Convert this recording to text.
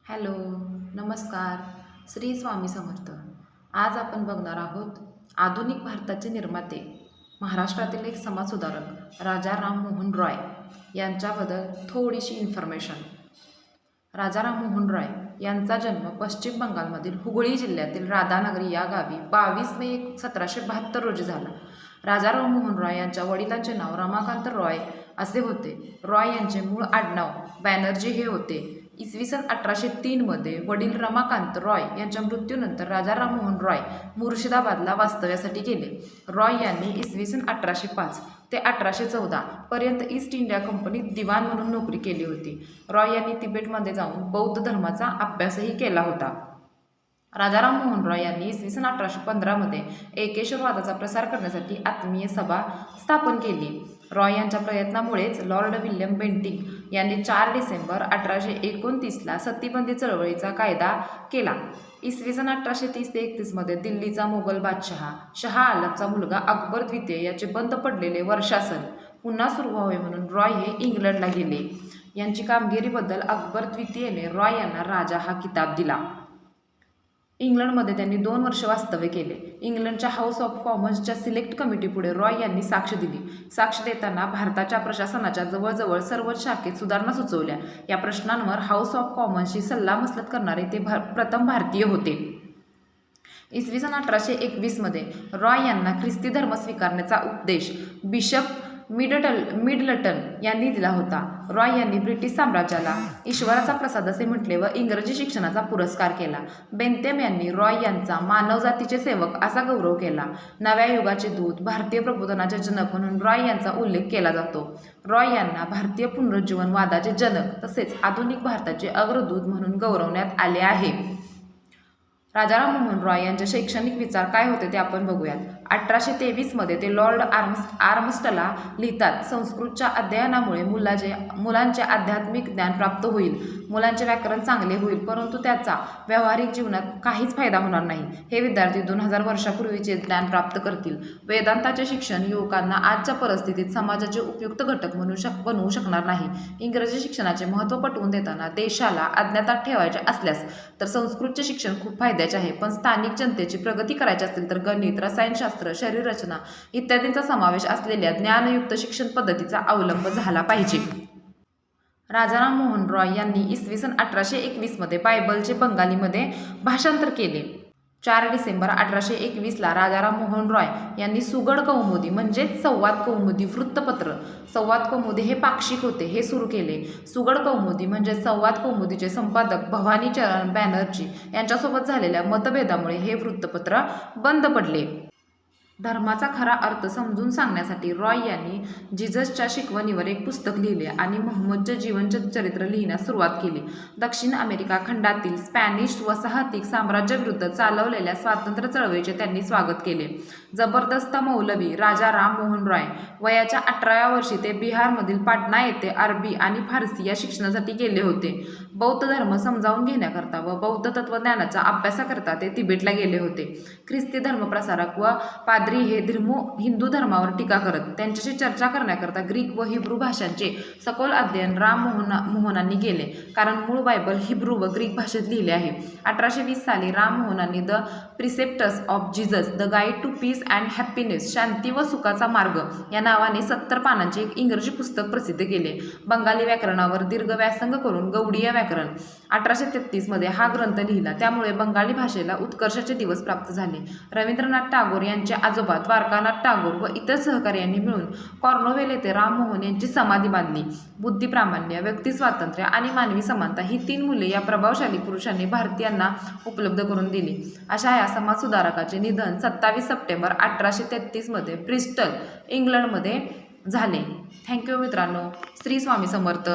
Hello, नमस्कार. श्री स्वामी समर्थ. आज आपण बघणार आहोत आधुनिक भारताचे निर्माते, महाराष्ट्रातील एक समाजसुधारक राजा राममोहन रॉय यांच्याबद्दल थोडीशी इन्फॉर्मेशन. राजा राममोहन रॉय यांचा जन्म पश्चिम बंगालमधील हुगळी जिल्ह्यातील राधानगरी या गावी 22 मे 1772 रोजी झाला. राजा राममोहन रॉय यांच्या वडिलांचे नाव रमाकांत रॉय असे होते. रॉय यांचे मूळ आडनाव बॅनर्जी हे होते. इसवी सन 1803 मध्ये वडील रमाकांत रॉय यांच्या मृत्यूनंतर राजा राममोहन रॉय मुर्शिदाबादला वास्तव्यासाठी गेले. रॉय यांनी इसवी सन 1805 ते 1814 पर्यंत ईस्ट इंडिया कंपनीत दिवाण म्हणून नोकरी केली होती. रॉय यांनी तिबेटमध्ये जाऊन बौद्ध धर्माचा अभ्यासही केला होता. राजा राममोहन रॉय यांनी इसवी सन 1815 मध्ये एकेश्वरवादाचा प्रसार करण्यासाठी आत्मीय सभा स्थापन केली. रॉय यांच्या प्रयत्नामुळेच लॉर्ड विल्यम बेंटिक यांनी 4 डिसेंबर 1829 सतीबंदी चळवळीचा कायदा केला. इसवी सन 1830 ते 31 मध्ये दिल्लीचा मोगल बादशहा शहा आलमचा मुलगा अकबर द्वितीय याचे बंद पडलेले वर्षासन पुन्हा सुरू व्हावे म्हणून रॉय हे इंग्लंडला गेले. यांची कामगिरीबद्दल अकबर द्वितीयने रॉय यांना राजा हा किताब दिला. इंग्लंडमध्ये त्यांनी 2 वर्ष वास्तव्य केले. इंग्लंडच्या हाऊस ऑफ कॉमन्सच्या सिलेक्ट कमिटीपुढे रॉय यांनी साक्ष दिली. साक्ष देताना भारताच्या प्रशासनाच्या जवळजवळ सर्वच शाखेत सुधारणा सुचवल्या. या प्रश्नांवर हाऊस ऑफ कॉमन्सशी सल्लामसलत करणारे ते प्रथम भारतीय होते. इसवी सन 1821 मध्ये रॉय यांना ख्रिस्ती धर्म स्वीकारण्याचा उपदेश बिशप मिडलटन यांनी दिला होता. रॉय यांनी ब्रिटिश साम्राज्याला ईश्वराचा प्रसाद असे म्हटले व इंग्रजी शिक्षणाचा पुरस्कार केला. बेंथम यांनी रॉय यांचा मानवजातीचे सेवक असा गौरव केला. नव्या युगाचे दूत, भारतीय प्रबोधनाचे जनक म्हणून रॉय यांचा उल्लेख केला जातो. रॉय यांना भारतीय पुनरुज्जीवनवादाचे जनक तसेच आधुनिक भारताचे अग्रदूत म्हणून गौरवण्यात आले आहे. राजा राममोहन रॉय यांचे शैक्षणिक विचार काय होते ते आपण बघूयात. 1823 मध्ये ते लॉर्ड आर्मस्टला लिहितात, संस्कृतच्या अध्ययनामुळे मुलांचे आध्यात्मिक ज्ञान प्राप्त होईल, मुलांचे व्याकरण चांगले होईल, परंतु त्याचा व्यावहारिक जीवनात काहीच फायदा होणार नाही. हे विद्यार्थी 2000 वर्षापूर्वीचे ज्ञान प्राप्त करतील. वेदांताचे शिक्षण युवकांना आजच्या परिस्थितीत समाजाचे उपयुक्त घटक बनवू शकणार नाही. इंग्रजी शिक्षणाचे महत्त्व पटवून देताना देशाला अज्ञातात ठेवायचे असल्यास तर संस्कृतचे शिक्षण खूप फायद्याचे आहे, पण स्थानिक जनतेची प्रगती करायची असेल तर गणित, रसायनशास्त्र, शरीररचना इत्यादींचा समावेश असलेल्या ज्ञानयुक्त शिक्षण पद्धतीचा अवलंब झाला पाहिजे. राजा राममोहन रॉय यांनी इसवी सन 1821 मध्ये बायबलचे बंगालीमध्ये भाषांतर केले. 4 डिसेंबर 1821 राजा राममोहन रॉय यांनी सुगड कौमुदी म्हणजेच संवाद कौमुदी वृत्तपत्र, संवाद कौमुदी हे पाक्षिक होते, हे सुरू केले. सुगड कौमुदी म्हणजे संवाद कौमुदीचे संपादक भवानी चरण बॅनर्जी यांच्यासोबत झालेल्या मतभेदामुळे हे वृत्तपत्र बंद पडले. धर्माचा खरा अर्थ समजून सांगण्यासाठी रॉय यांनी जिझसच्या शिकवणीवर एक पुस्तक लिहिले आणि मोहम्मदचे जीवनचरित्र लिहिण्यास सुरुवात केली. दक्षिण अमेरिका खंडातील स्पॅनिश वसाहतीक साम्राज्याविरुद्ध चालवलेल्या स्वातंत्र्य चळवळीचे त्यांनी स्वागत केले. जबरदस्त मौलवी राजा राममोहन रॉय वयाच्या 18व्या वर्षी ते बिहारमधील पाटणा येथे अरबी आणि फारसी या शिक्षणासाठी गेले होते. बौद्ध धर्म समजावून घेण्याकरता व बौद्ध तत्त्वज्ञानाच्या अभ्यासाकरता ते तिबेटला गेले होते. ख्रिस्ती धर्मप्रसारक व पाद्री हे हिंदू धर्मावर टीका करत त्यांच्याशी चर्चा करण्याकरता ग्रीक व हिब्रू भाषांचे सखोल अध्ययन राममोहनांनी केले, कारण मूळ बायबल हिब्रू व ग्रीक भाषेत लिहिले आहे. 1820 साली राममोहनांनी the precepts of Jesus, the guide to peace and happiness, शांती व सुखाचा मार्ग या नावाने 70 पानांचे एक इंग्रजी पुस्तक प्रसिद्ध केले. बंगाली व्याकरणावर दीर्घ व्यासंग करून गौडीय व्याकरण 1833 मध्ये हा ग्रंथ लिहिला. त्यामुळे बंगाली भाषेला उत्कर्षाचे दिवस प्राप्त झाले. रवींद्रनाथ टागोर यांचे आजोबा द्वारकानाथ टागोर व इतर सहकार्यांनी मिळून कॉर्नवेल येथे राममोहन यांची समाधी बांधली. बुद्धिप्रामाण्य, व्यक्तिस्वातंत्र्य आणि मानवी समानता ही 3 मूल्ये या प्रभावशाली पुरुषांनी भारतीयांना उपलब्ध करून दिली. अशा या समाजसुधारकाचे निधन 27 सप्टेंबर 1833 मध्ये ब्रिस्टल, इंग्लंडमध्ये झाले. थँक्यू मित्रांनो. श्री स्वामी समर्थ.